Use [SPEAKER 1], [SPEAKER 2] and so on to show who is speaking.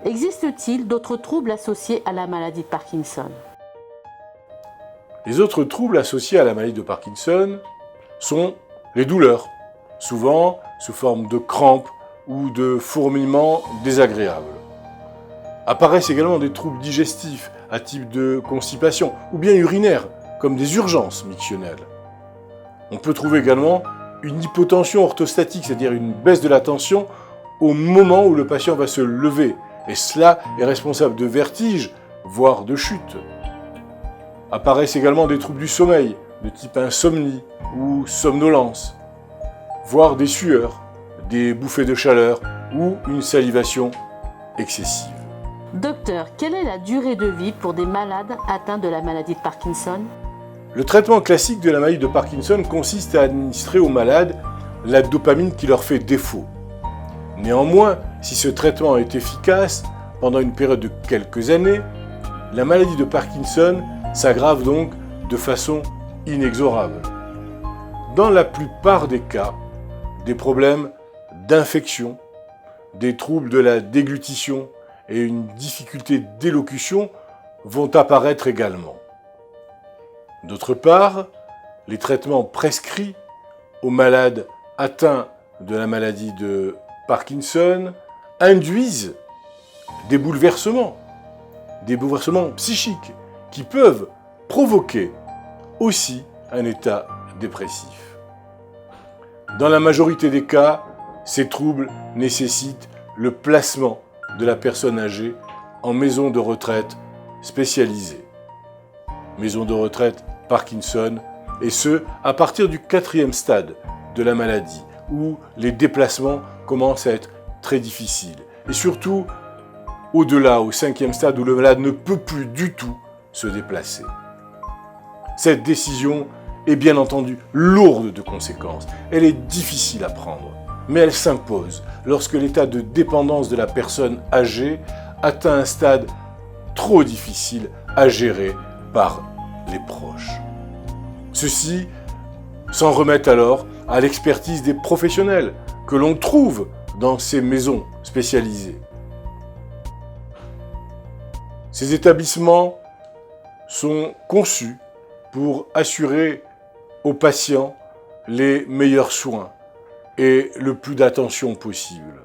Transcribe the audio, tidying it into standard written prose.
[SPEAKER 1] Existe-t-il d'autres troubles associés à la maladie de Parkinson?
[SPEAKER 2] Les autres troubles associés à la maladie de Parkinson sont les douleurs, souvent sous forme de crampes ou de fourmillements désagréables. Apparaissent également des troubles digestifs à type de constipation ou bien urinaires, comme des urgences mictionnelles. On peut trouver également une hypotension orthostatique, c'est-à-dire une baisse de la tension au moment où le patient va se lever, et cela est responsable de vertiges, voire de chute. Apparaissent également des troubles du sommeil, de type insomnie ou somnolence, voire des sueurs, des bouffées de chaleur ou une salivation excessive.
[SPEAKER 1] Docteur, quelle est la durée de vie pour des malades atteints de la maladie de Parkinson?
[SPEAKER 2] Le traitement classique de la maladie de Parkinson consiste à administrer aux malades la dopamine qui leur fait défaut. Néanmoins, si ce traitement est efficace pendant une période de quelques années, la maladie de Parkinson s'aggrave donc de façon inexorable. Dans la plupart des cas, des problèmes d'infection, des troubles de la déglutition et une difficulté d'élocution vont apparaître également. D'autre part, les traitements prescrits aux malades atteints de la maladie de Parkinson induisent des bouleversements psychiques qui peuvent provoquer aussi un état dépressif. Dans la majorité des cas, ces troubles nécessitent le placement de la personne âgée en maison de retraite spécialisée. Maison de retraite Parkinson, et ce, à partir du 4e stade de la maladie, où les déplacements commencent à être très difficiles. Et surtout, au-delà, au 5e stade, où le malade ne peut plus du tout se déplacer. Cette décision est bien entendu lourde de conséquences. Elle est difficile à prendre, mais elle s'impose lorsque l'état de dépendance de la personne âgée atteint un stade trop difficile à gérer par les proches. Ceux-ci s'en remettent alors à l'expertise des professionnels que l'on trouve dans ces maisons spécialisées. Ces établissements sont conçus pour assurer aux patients les meilleurs soins et le plus d'attention possible.